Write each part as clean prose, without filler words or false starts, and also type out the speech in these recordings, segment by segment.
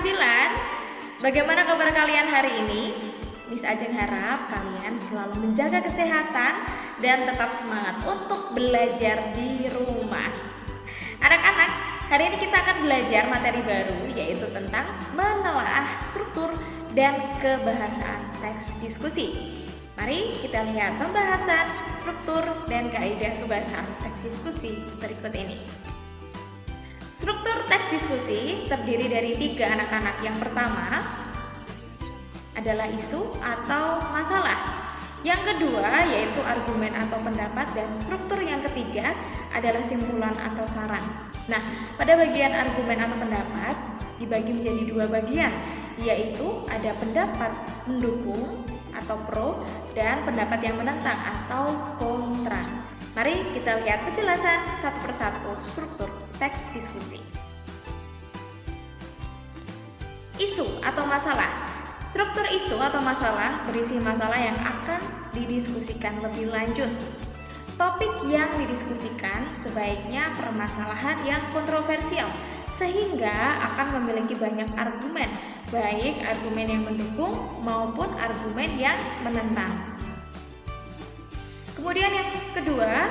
9. Bagaimana kabar kalian hari ini? Miss Ajeng harap kalian selalu menjaga kesehatan dan tetap semangat untuk belajar di rumah. Anak-anak, hari ini kita akan belajar materi baru, yaitu tentang menelaah struktur dan kebahasaan teks diskusi. Mari kita lihat pembahasan struktur dan kaidah kebahasaan teks diskusi berikut ini. Struktur teks diskusi terdiri dari 3 anak-anak. Yang pertama adalah isu atau masalah. Yang kedua yaitu argumen atau pendapat, dan struktur yang ketiga adalah simpulan atau saran. Nah, pada bagian argumen atau pendapat dibagi menjadi 2 bagian, yaitu ada pendapat mendukung atau pro dan pendapat yang menentang atau kontra. Mari kita lihat penjelasan satu persatu struktur teks diskusi. Isu atau masalah. Struktur isu atau masalah berisi masalah yang akan didiskusikan lebih lanjut. Topik yang didiskusikan sebaiknya permasalahan yang kontroversial, sehingga akan memiliki banyak argumen, baik argumen yang mendukung maupun argumen yang menentang. Kemudian yang kedua,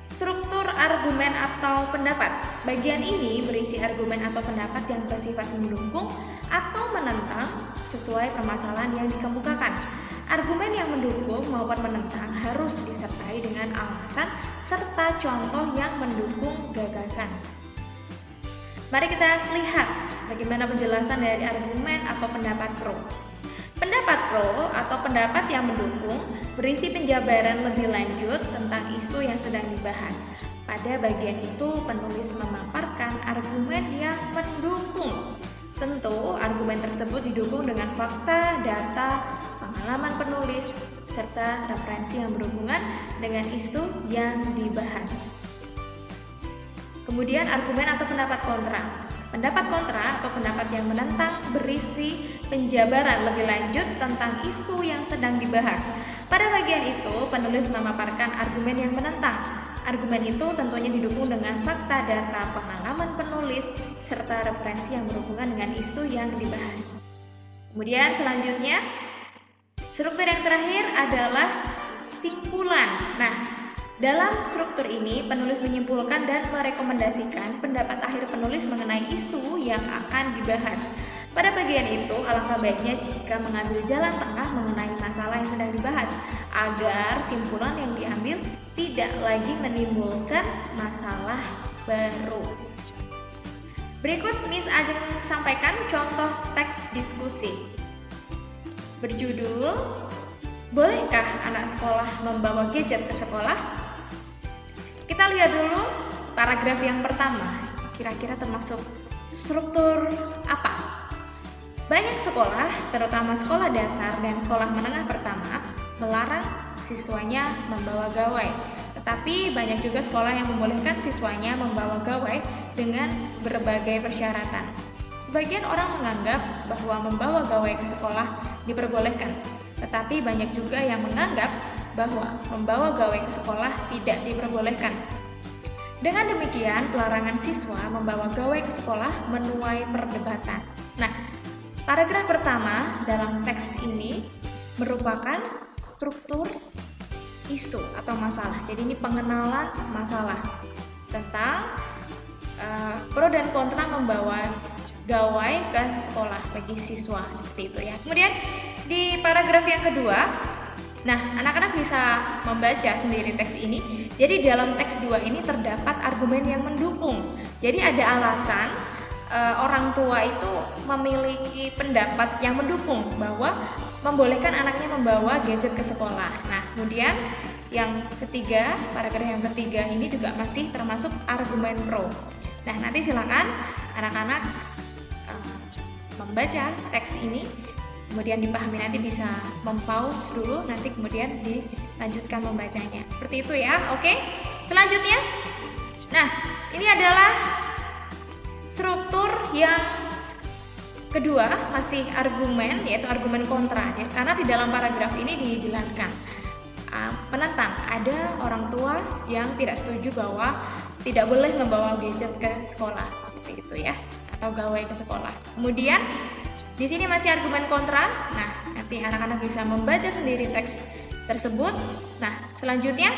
struktur argumen atau pendapat. Bagian ini berisi argumen atau pendapat yang bersifat mendukung atau menentang sesuai permasalahan yang dikemukakan. Argumen yang mendukung maupun menentang harus disertai dengan alasan serta contoh yang mendukung gagasan. Mari kita lihat bagaimana penjelasan dari argumen atau pendapat pro. Pendapat pro atau pendapat yang mendukung berisi penjabaran lebih lanjut tentang isu yang sedang dibahas. Pada bagian itu, penulis memaparkan argumen yang mendukung. Tentu, argumen tersebut didukung dengan fakta, data, pengalaman penulis, serta referensi yang berhubungan dengan isu yang dibahas. Kemudian, argumen atau pendapat kontra. Pendapat kontra atau pendapat yang menentang berisi penjabaran lebih lanjut tentang isu yang sedang dibahas. Pada bagian itu, penulis memaparkan argumen yang menentang. Argumen itu tentunya didukung dengan fakta, data, pengalaman penulis, serta referensi yang berhubungan dengan isu yang dibahas. Kemudian selanjutnya, struktur yang terakhir adalah simpulan. Nah, dalam struktur ini, penulis menyimpulkan dan merekomendasikan pendapat akhir penulis mengenai isu yang akan dibahas. Pada bagian itu, alangkah baiknya jika mengambil jalan tengah mengenai masalah yang sedang dibahas, agar simpulan yang diambil tidak lagi menimbulkan masalah baru. Berikut Miss Ajeng sampaikan contoh teks diskusi. Berjudul, bolehkah anak sekolah membawa gadget ke sekolah? Kita lihat dulu paragraf yang pertama, kira-kira termasuk struktur apa? Banyak sekolah, terutama sekolah dasar dan sekolah menengah pertama, melarang siswanya membawa gawai. Tetapi banyak juga sekolah yang membolehkan siswanya membawa gawai dengan berbagai persyaratan. Sebagian orang menganggap bahwa membawa gawai ke sekolah diperbolehkan, tetapi banyak juga yang menganggap bahwa membawa gawai ke sekolah tidak diperbolehkan. Dengan demikian, pelarangan siswa membawa gawai ke sekolah menuai perdebatan. Nah, paragraf pertama dalam teks ini merupakan struktur isu atau masalah. Jadi ini pengenalan masalah tentang pro dan kontra membawa gawai ke sekolah bagi siswa, seperti itu ya. Kemudian di paragraf yang kedua, nah, anak-anak bisa membaca sendiri teks ini. Jadi dalam teks 2 ini terdapat argumen yang mendukung. Jadi ada alasan orang tua itu memiliki pendapat yang mendukung bahwa membolehkan anaknya membawa gadget ke sekolah. Nah, kemudian yang ketiga, paragraf yang ketiga ini juga masih termasuk argumen pro. Nah, nanti silakan anak-anak membaca teks ini, kemudian dipahami, nanti bisa mempause dulu, nanti kemudian dilanjutkan membacanya. Seperti itu ya, oke? Selanjutnya, nah ini adalah struktur yang kedua, masih argumen, yaitu argumen kontra. Karena di dalam paragraf ini dijelaskan menentang, ada orang tua yang tidak setuju bahwa tidak boleh membawa gadget ke sekolah, seperti itu ya. atau gawai ke sekolah. Kemudian di sini masih argumen kontra. Nah, nanti anak-anak bisa membaca sendiri teks tersebut. Nah, selanjutnya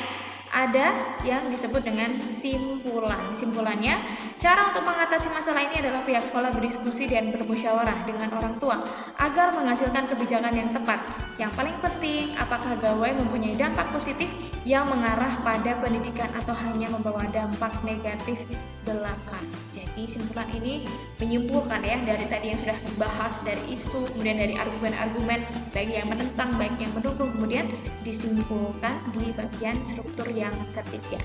ada yang disebut dengan simpulan. Simpulannya, cara untuk mengatasi masalah ini adalah pihak sekolah berdiskusi dan bermusyawarah dengan orang tua agar menghasilkan kebijakan yang tepat. Yang paling penting, apakah gawai mempunyai dampak positif yang mengarah pada pendidikan atau hanya membawa dampak negatif belaka. Jadi simpulan ini menyimpulkan ya dari tadi yang sudah dibahas, dari isu, kemudian dari argumen-argumen baik yang menentang, baik yang mendukung, kemudian disimpulkan di bagian struktur yang ketiga.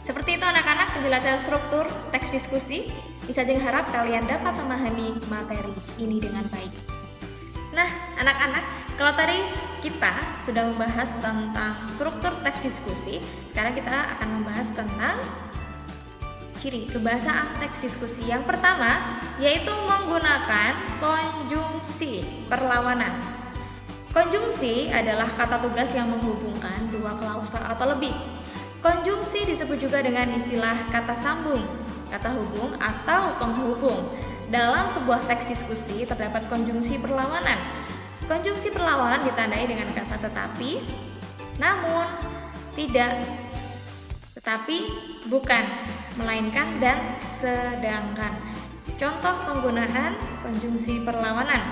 Seperti itu anak-anak penjelasan struktur teks diskusi. Bisa Jeng harap kalian dapat memahami materi ini dengan baik. Nah, anak-anak, kalau tadi kita sudah membahas tentang struktur teks diskusi, sekarang kita akan membahas tentang ciri kebahasaan teks diskusi. Yang pertama yaitu menggunakan konjungsi perlawanan. Konjungsi adalah kata tugas yang menghubungkan dua klausa atau lebih. Konjungsi disebut juga dengan istilah kata sambung, kata hubung, atau penghubung. Dalam sebuah teks diskusi terdapat konjungsi perlawanan. Konjungsi perlawanan ditandai dengan kata tetapi, namun, tidak, tetapi, bukan, melainkan, dan sedangkan. Contoh penggunaan konjungsi perlawanan.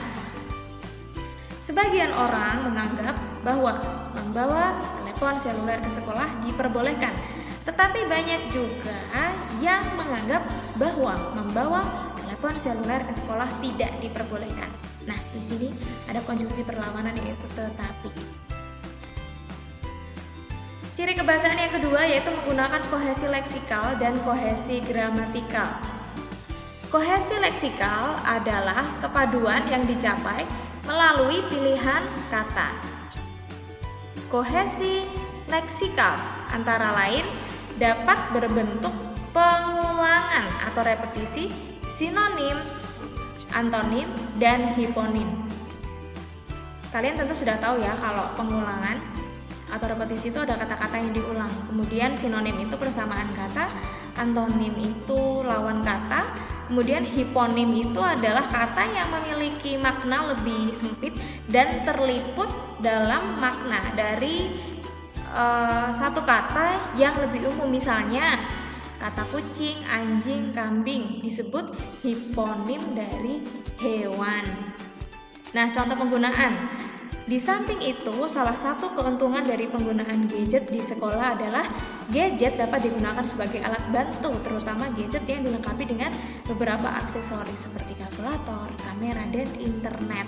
Sebagian orang menganggap bahwa membawa telepon seluler ke sekolah diperbolehkan, tetapi banyak juga yang menganggap bahwa membawa telepon seluler ke sekolah tidak diperbolehkan. Nah, di sini ada konjungsi perlawanan yaitu tetapi. Ciri kebahasaan yang kedua yaitu menggunakan kohesi leksikal dan kohesi gramatikal. Kohesi leksikal adalah kepaduan yang dicapai melalui pilihan kata. Kohesi leksikal antara lain dapat berbentuk pengulangan atau repetisi, sinonim, antonim, dan hiponim. Kalian tentu sudah tahu ya kalau pengulangan atau repetisi itu ada kata-kata yang diulang. Kemudian sinonim itu persamaan kata, antonim itu lawan kata, kemudian hiponim itu adalah kata yang memiliki makna lebih sempit dan terliput dalam makna dari satu kata yang lebih umum. Misalnya kata kucing, anjing, kambing disebut hiponim dari hewan. Nah, contoh penggunaan. Di samping itu, salah satu keuntungan dari penggunaan gadget di sekolah adalah gadget dapat digunakan sebagai alat bantu, terutama gadget yang dilengkapi dengan beberapa aksesoris seperti kalkulator, kamera, dan internet.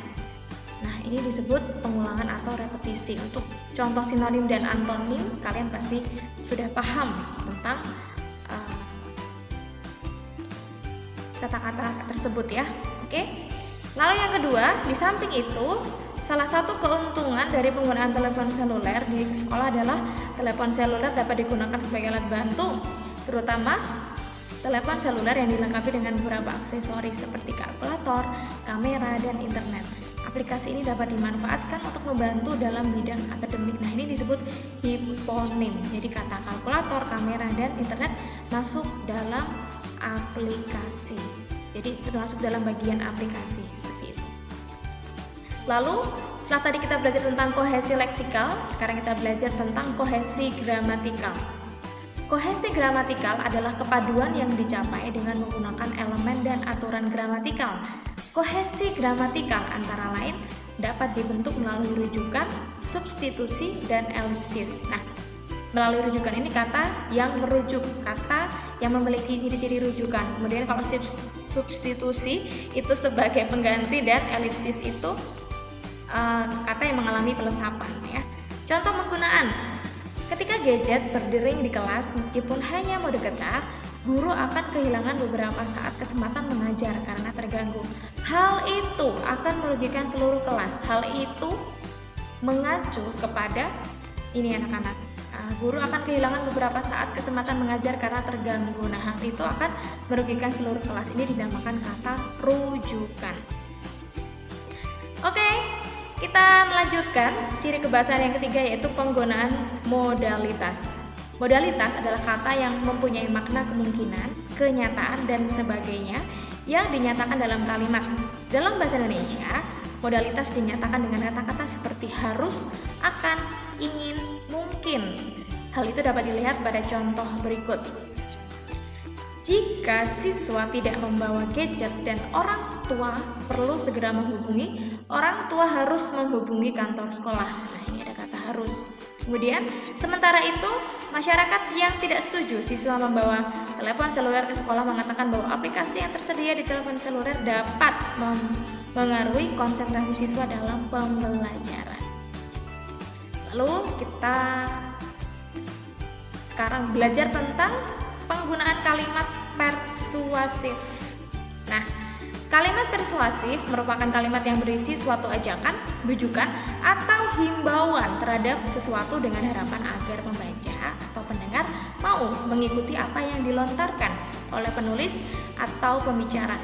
Nah, ini disebut pengulangan atau repetisi. Untuk contoh sinonim dan antonim, kalian pasti sudah paham tentang kata-kata tersebut ya. Oke. Lalu yang kedua, di samping itu, salah satu keuntungan dari penggunaan telepon seluler di sekolah adalah telepon seluler dapat digunakan sebagai alat bantu, terutama telepon seluler yang dilengkapi dengan beberapa aksesoris seperti kalkulator, kamera, dan internet. Aplikasi ini dapat dimanfaatkan untuk membantu dalam bidang akademik. Nah, ini disebut hiponim. Jadi kata kalkulator, kamera, dan internet masuk dalam aplikasi. Jadi termasuk dalam bagian aplikasi seperti itu. Lalu setelah tadi kita belajar tentang kohesi leksikal, sekarang kita belajar tentang kohesi gramatikal. Kohesi gramatikal adalah kepaduan yang dicapai dengan menggunakan elemen dan aturan gramatikal. Kohesi gramatikal antara lain dapat dibentuk melalui rujukan, substitusi, dan elipsis. Nah, melalui rujukan ini kata yang merujuk, kata yang memiliki ciri-ciri rujukan. Kemudian kalau substitusi itu sebagai pengganti, dan elipsis itu kata yang mengalami pelesapan ya. Contoh penggunaan. Ketika gadget berdering di kelas, meskipun hanya mode getar, guru akan kehilangan beberapa saat kesempatan mengajar karena terganggu. Hal itu akan merugikan seluruh kelas. Hal itu mengacu kepada ini anak-anak. Guru akan kehilangan beberapa saat kesempatan mengajar karena terganggu. Nah, hal itu akan merugikan seluruh kelas. Ini dinamakan kata rujukan. Oke, kita melanjutkan ciri kebahasaan yang ketiga yaitu penggunaan modalitas. Modalitas adalah kata yang mempunyai makna kemungkinan, kenyataan, dan sebagainya yang dinyatakan dalam kalimat. Dalam bahasa Indonesia, modalitas dinyatakan dengan kata-kata seperti harus, akan, ingin, mungkin. Hal itu dapat dilihat pada contoh berikut. Jika siswa tidak membawa gadget dan orang tua perlu segera menghubungi, orang tua harus menghubungi kantor sekolah. Nah, ini ada kata harus. Kemudian, sementara itu, masyarakat yang tidak setuju siswa membawa telepon seluler ke sekolah mengatakan bahwa aplikasi yang tersedia di telepon seluler dapat mengaruhi konsentrasi siswa dalam pembelajaran. Lalu kita sekarang belajar tentang penggunaan kalimat persuasif. Nah, kalimat persuasif merupakan kalimat yang berisi suatu ajakan, bujukan, atau himbauan terhadap sesuatu dengan harapan agar pembaca atau pendengar mau mengikuti apa yang dilontarkan oleh penulis atau pembicara.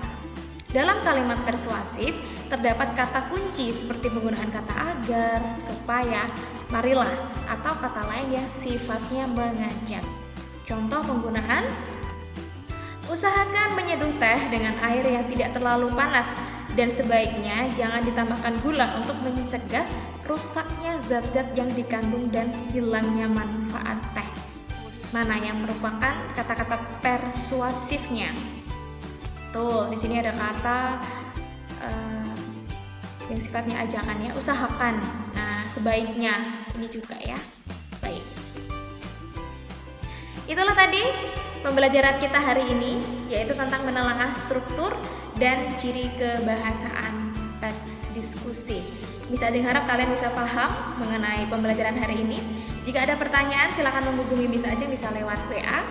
Dalam kalimat persuasif terdapat kata kunci seperti penggunaan kata agar, supaya, marilah, atau kata lain yang sifatnya mengajak. Contoh penggunaan: usahakan menyeduh teh dengan air yang tidak terlalu panas dan sebaiknya jangan ditambahkan gula untuk mencegah rusaknya zat-zat yang dikandung dan hilangnya manfaat teh. Mana yang merupakan kata-kata persuasifnya? Tuh, di sini ada kata yang sifatnya ajakan ya, usahakan. Nah, sebaiknya ini juga ya. Baik. Itulah tadi pembelajaran kita hari ini, yaitu tentang menelaah struktur dan ciri kebahasaan teks diskusi. Bisa diharap kalian bisa paham mengenai pembelajaran hari ini. Jika ada pertanyaan, silakan menghubungi Bisa Ajeng, bisa lewat WA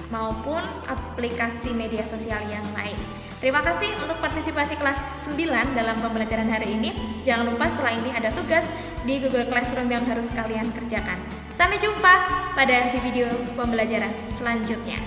maupun aplikasi media sosial yang lain. Terima kasih untuk partisipasi kelas 9 dalam pembelajaran hari ini. Jangan lupa setelah ini ada tugas di Google Classroom yang harus kalian kerjakan. Sampai jumpa pada video pembelajaran selanjutnya.